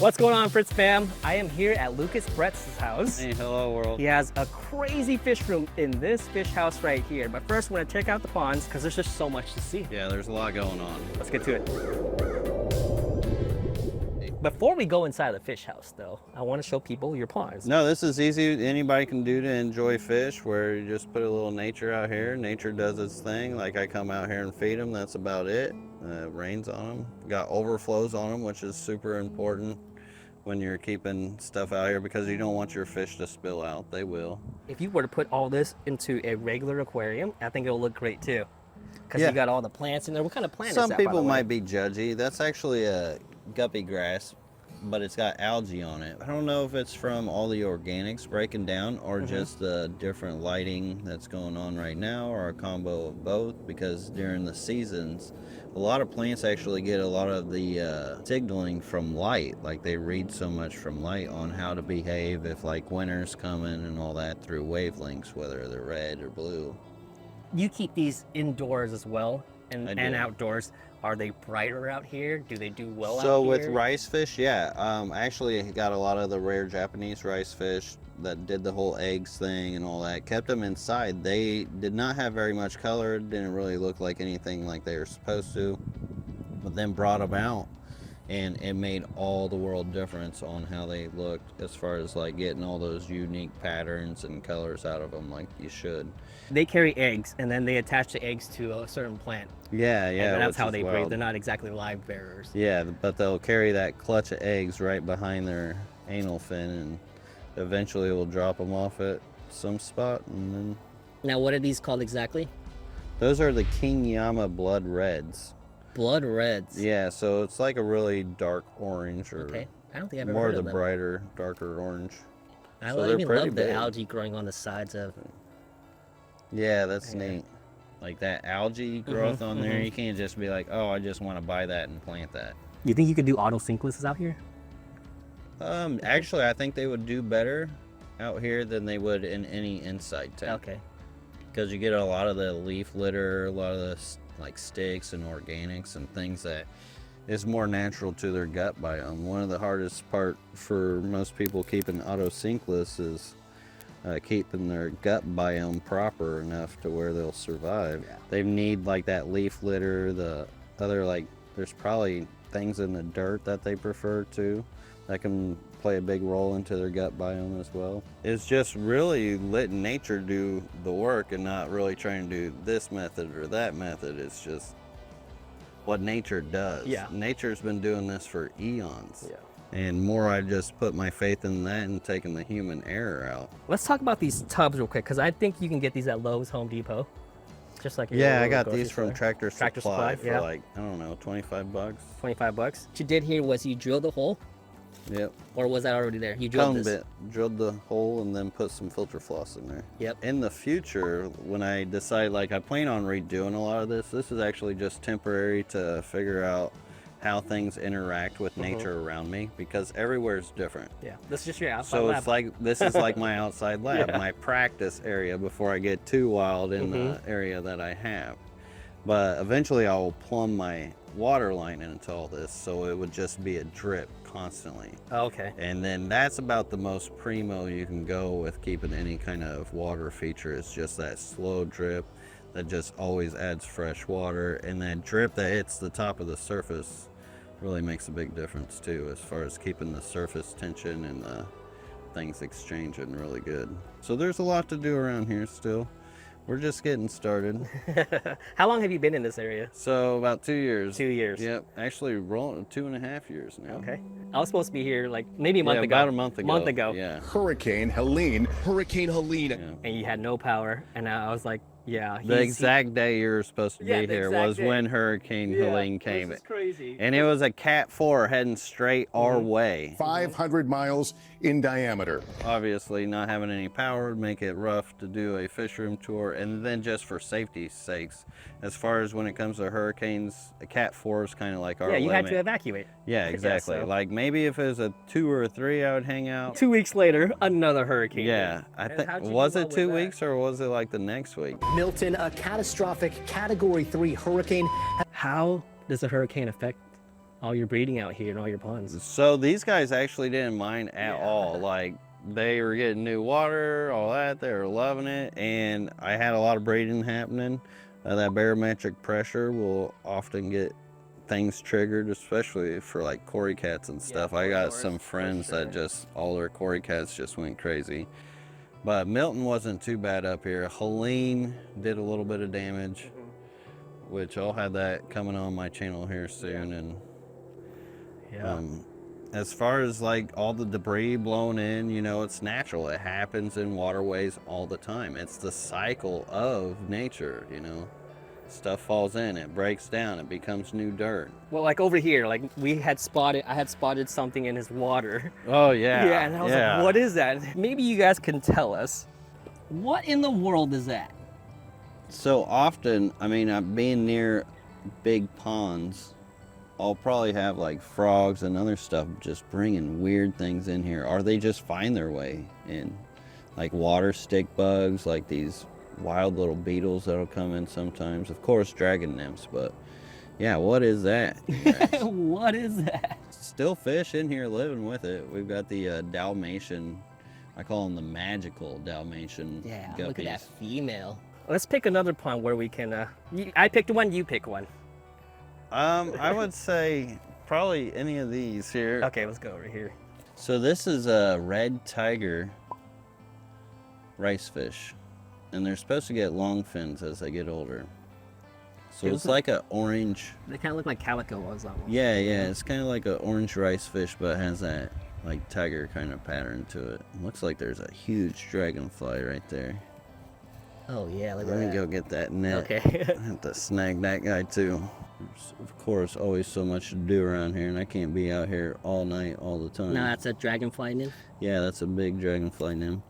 What's going on, Fritz fam? I am here at Lucas Bretz's house. Hey, hello world. He has a crazy fish room in this fish house right here. But first, we're gonna check out the ponds because there's just so much to see. Yeah, there's a lot going on. Let's get to it. Before we go inside the fish house, though, I want to show people your ponds. No, this is easy. Anybody can do to enjoy fish, where you just put a little nature out here. Nature does its thing. Like I come out here and feed them. That's about it. It rains on them. Got overflows on them, which is super important when you're keeping stuff out here because you don't want your fish to spill out. They will. If you were to put all this into a regular aquarium, I think it'll look great too. Because Yeah. you got all the plants in there. What kind of plant is that, Some by the people way? might be judgy. That's actually a guppy grass, but it's got algae on it. I don't know if it's from all the organics breaking down or just the different lighting that's going on right now or a combo of both, because during the seasons, a lot of plants actually get a lot of the signaling from light. Like they read so much from light on how to behave if like winter's coming and all that through wavelengths, whether they're red or blue. You keep these indoors as well and do. outdoors. Are they brighter out here? Do they do well out here? So with rice fish, yeah. I actually got a lot of the rare Japanese rice fish that did the whole eggs thing and all that. Kept them inside. They did not have very much color. Didn't really look like anything like they were supposed to. But then brought them out, and it made all the world difference on how they looked as far as like getting all those unique patterns and colors out of them like you should. They carry eggs, and then they attach the eggs to a certain plant. Yeah, yeah. And that's which how is they breed. wild. They're not exactly live bearers. Yeah, but they'll carry that clutch of eggs right behind their anal fin, and eventually we'll drop them off at some spot. And then Now, what are these called exactly? those are the King Yama blood reds. Blood reds. Yeah, so it's like a really dark orange, or Okay. I don't think I've ever more heard of of the them. brighter, darker orange. I so they're even pretty love the big. algae growing on the sides of. Yeah, that's Yeah. neat. Like that algae growth on there, you can't just be like, oh, I just want to buy that and plant that. You think you could do auto synclus out here? Actually, I think they would do better out here than they would in any inside tank. Okay. Because you get a lot of the leaf litter, a lot of the like sticks and organics and things that is more natural to their gut biome. One of the hardest part for most people keeping autosynclus is keeping their gut biome proper enough to where they'll survive. Yeah. They need like that leaf litter, the other like there's probably things in the dirt that they prefer too that can play a big role into their gut biome as well. It's just really letting nature do the work and not really trying to do this method or that method. It's just what nature does. Yeah. Nature's been doing this for eons. Yeah. And more I just put my faith in that and taking the human error out. Let's talk about these tubs real quick, because I think you can get these at Lowe's, Home Depot. Just like your Yeah, I local got grocery these from store. Tractor Supply for yeah. like, I don't know, 25 bucks. 25 bucks. What you did here was you drilled the hole, Yep. or was that already there? You drilled Cone this. bit, drilled the hole and then put some filter floss in there. Yep. In the future, when I decide, like I plan on redoing a lot of this is actually just temporary to figure out how things interact with nature around me, because everywhere's different. Yeah. This is just your outside So lab. it's like, this is like my outside lab, Yeah. my practice area before I get too wild in the area that I have. But eventually I will plumb my water line into all this, so it would just be a drip constantly. Oh, okay. And then that's about the most primo you can go with keeping any kind of water feature, is just that slow drip that just always adds fresh water. And that drip that hits the top of the surface really makes a big difference too, as far as keeping the surface tension and the things exchanging really good. So there's a lot to do around here still. We're just getting started. How long have you been in this area? So about 2 years. 2 years. Yep, actually rolling 2.5 years now. Okay. I was supposed to be here like maybe a month Yeah, ago. about a month ago. Month ago. Yeah. Hurricane Helene. Yeah. And you had no power, and I was like, yeah. The exact day you were supposed to Yeah, be the here exact was day. when Hurricane Helene This came. is crazy. And it was a Cat 4 heading straight our way. 500 miles in diameter. Obviously, not having any power would make it rough to do a fish room tour. And then just for safety's sakes, as far as when it comes to hurricanes, a Cat 4 is kind of like our Yeah, you limit. had to evacuate. Yeah, exactly. so- Like maybe if it was a 2 or a 3, I would hang out. 2 weeks later, another hurricane. Yeah, hit. I And think, how'd you was do it well with 2 that? weeks or was it like the next week? Milton, a catastrophic Category 3 hurricane. How does a hurricane affect all your breeding out here and all your ponds. So these guys actually didn't mind at all. Like, they were getting new water, all that. They were loving it. And I had a lot of breeding happening. That barometric pressure will often get things triggered, especially for like cory cats and stuff. I got some friends that just, all their cory cats just went crazy. But Milton wasn't too bad up here. Helene did a little bit of damage, which I'll have that coming on my channel here soon. And as far as like all the debris blowing in, you know, it's natural. It happens in waterways all the time. It's the cycle of nature, you know. Stuff falls in, it breaks down, it becomes new dirt. Well, like over here, like I had spotted something in his water. Oh yeah. Yeah, and I was like, what is that? Maybe you guys can tell us. What in the world is that? So often, I mean, being near big ponds, I'll probably have like frogs and other stuff just bringing weird things in here, or they just find their way in. Like water stick bugs, like these wild little beetles that'll come in sometimes. Of course, dragon nymphs, but yeah, what is that? What is that? Still fish in here living with it. We've got the Dalmatian, I call them the magical Dalmatian Yeah, guppies. look at that female. Let's pick another pond where we can, I picked one, you pick one. I would say probably any of these here. Okay, let's go over here. So this is a red tiger rice fish, and they're supposed to get long fins as they get older. So it's like an orange. They kind of look like calico ones. Yeah, it's kind of like an orange rice fish, but it has that like tiger kind of pattern to it. Looks like there's a huge dragonfly right there. Oh yeah, look at that. Let me go get that net. Okay. I have to snag that guy too. There's, of course, always so much to do around here, and I can't be out here all night, all the time. No, that's a dragonfly nymph. Yeah, that's a big dragonfly nymph.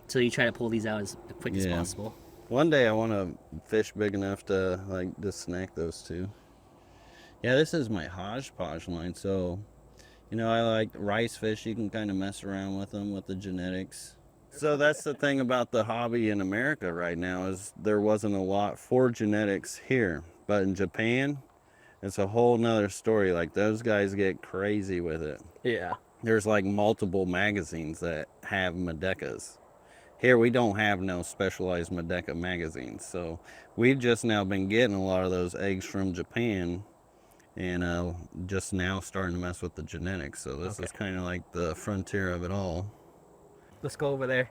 So you try to pull these out as quick as possible. One day I want to fish big enough to like just snack those two. Yeah, this is my hodgepodge line. So, you know, I like rice fish. You can kind of mess around with them with the genetics. So that's the thing about the hobby in America right now is there wasn't a lot for genetics here. But in Japan, it's a whole nother story. Like those guys get crazy with it. Yeah. There's like multiple magazines that have Medecas. Here we don't have no specialized Medeca magazines. So we've just now been getting a lot of those eggs from Japan and just now starting to mess with the genetics. So this is kind of like the frontier of it all. Let's go over there.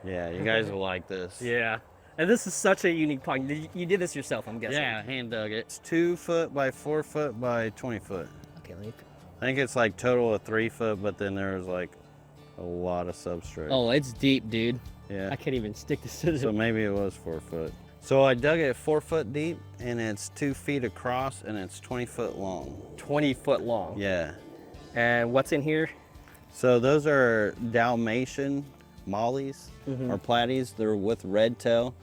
Yeah, you guys will like this. Yeah. And this is such a unique pond. You did this yourself, I'm guessing. Yeah, hand dug it. It's 2 foot by 4 foot by 20 foot. Okay, let me... I think it's like total of 3 foot, but then there's like a lot of substrate. Oh, it's deep, dude. Yeah. I can't even stick this to So maybe it was 4 foot. So I dug it 4 foot deep, and it's 2 feet across, and it's 20 foot long. 20 foot long. Yeah. And what's in here? So those are Dalmatian mollies or platies. They're with red tail.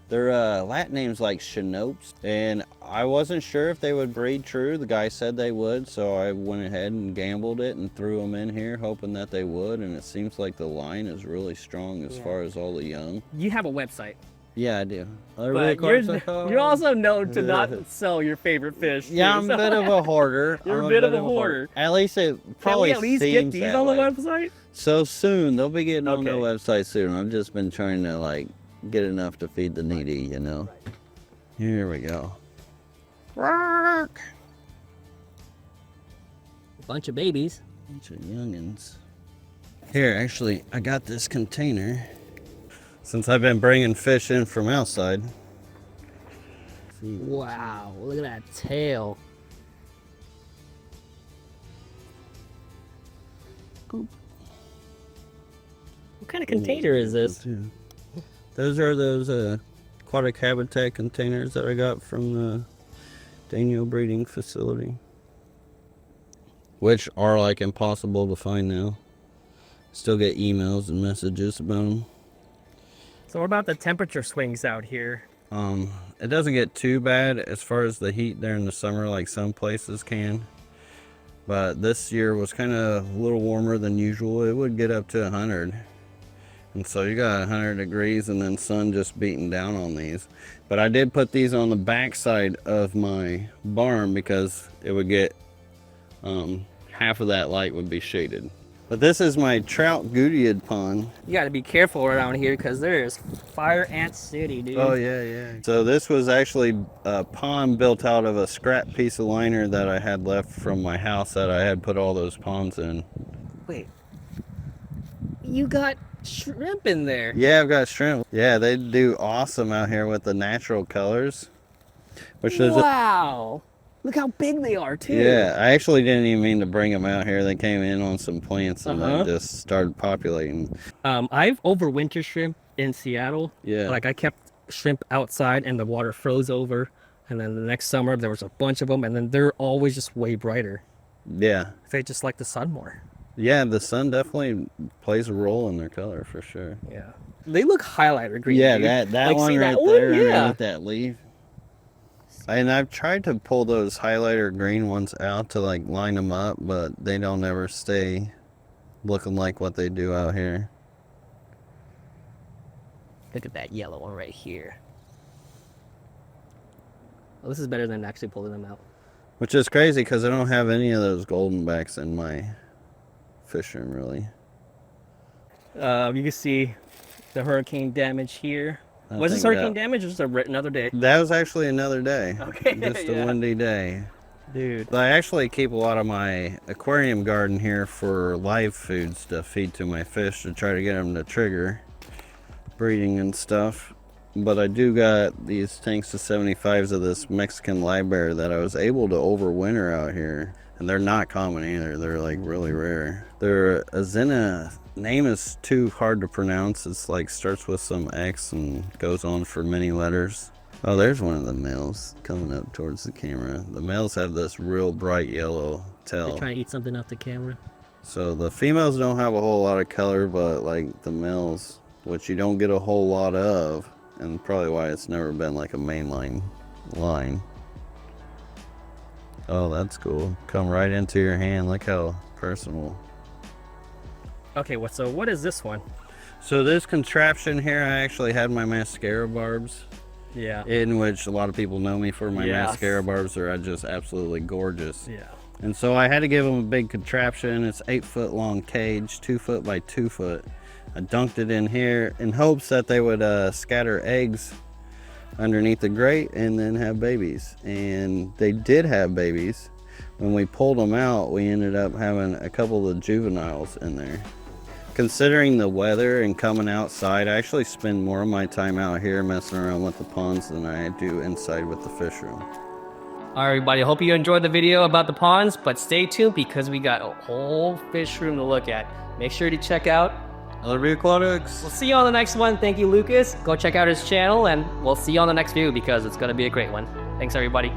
Their Latin name's like chinopes, and I wasn't sure if they would breed true. The guy said they would, so I went ahead and gambled it and threw them in here, hoping that they would. And it seems like the line is really strong as far as all the young. You have a website. Yeah, I do. But you're also known to not sell your favorite fish. Yeah, I'm a bit of a hoarder. You're a bit of a hoarder. At least it probably Can we at least get seems these that on the way. website? So soon, they'll be getting on the Okay. website soon. I've just been trying to like get enough to feed the needy, you know. Here we go. Rock. A bunch of babies. Bunch of youngins. Here, actually, I got this container. Since I've been bringing fish in from outside. Wow, look at that tail. What kind of container is this? Those are those aquatic habitat containers that I got from the Daniel breeding facility, which are like impossible to find now. Still get emails and messages about them. So what about the temperature swings out here? It doesn't get too bad as far as the heat during the summer like some places can. But this year was kind of a little warmer than usual. It would get up to 100. And so you got 100 degrees and then sun just beating down on these. But I did put these on the back side of my barn because it would get half of that light would be shaded. But this is my trout Goudiad pond. You got to be careful around here because there is fire ant city, dude. Oh yeah, yeah. So this was actually a pond built out of a scrap piece of liner that I had left from my house that I had put all those ponds in. Wait, you got shrimp in there? Yeah, I've got shrimp. Yeah, they do awesome out here with the natural colors. Which is wow. Look how big they are too. Yeah, I actually didn't even mean to bring them out here. They came in on some plants and they just started populating. I've overwintered shrimp in Seattle. Yeah. Like I kept shrimp outside and the water froze over. And then the next summer there was a bunch of them and then they're always just way brighter. Yeah. They just like the sun more. Yeah, the sun definitely plays a role in their color for sure. Yeah. They look highlighter green. Yeah, dude. that like, one see right that there one? Yeah. with that leaf. And I've tried to pull those highlighter green ones out to like line them up, but they don't ever stay looking like what they do out here. Look at that yellow one right here. Well, this is better than actually pulling them out. Which is crazy because I don't have any of those golden backs in my fish room really. You can see the hurricane damage here. Was this hurricane damage or just another day? That was actually another day. Okay. Just a windy day. Dude. I actually keep a lot of my aquarium garden here for live foods to feed to my fish to try to get them to trigger breeding and stuff. But I do got these tanks of 75s of this Mexican livebear that I was able to overwinter out here. And they're not common either. They're like really rare. They're Azena. Name is too hard to pronounce. It's like starts with some X and goes on for many letters. Oh, there's one of the males coming up towards the camera. The males have this real bright yellow tail. They're trying to eat something off the camera. So the females don't have a whole lot of color, but like the males, which you don't get a whole lot of, and probably why it's never been like a mainline line. Oh, that's cool. Come right into your hand. Look how personal. Okay, so what is this one? So this contraption here, I actually had my mascara barbs. Yeah. In which a lot of people know me for my mascara barbs are just absolutely gorgeous. Yeah. And so I had to give them a big contraption. It's 8-foot long cage, 2 foot by 2 foot. I dunked it in here in hopes that they would scatter eggs underneath the grate and then have babies. And they did have babies. When we pulled them out, we ended up having a couple of juveniles in there. Considering the weather and coming outside, I actually spend more of my time out here messing around with the ponds than I do inside with the fish room. All right, everybody, I hope you enjoyed the video about the ponds, but stay tuned because we got a whole fish room to look at. Make sure to check out LBR Aquatics. We'll see you on the next one. Thank you, Lucas. Go check out his channel, and we'll see you on the next video because it's going to be a great one. Thanks, everybody.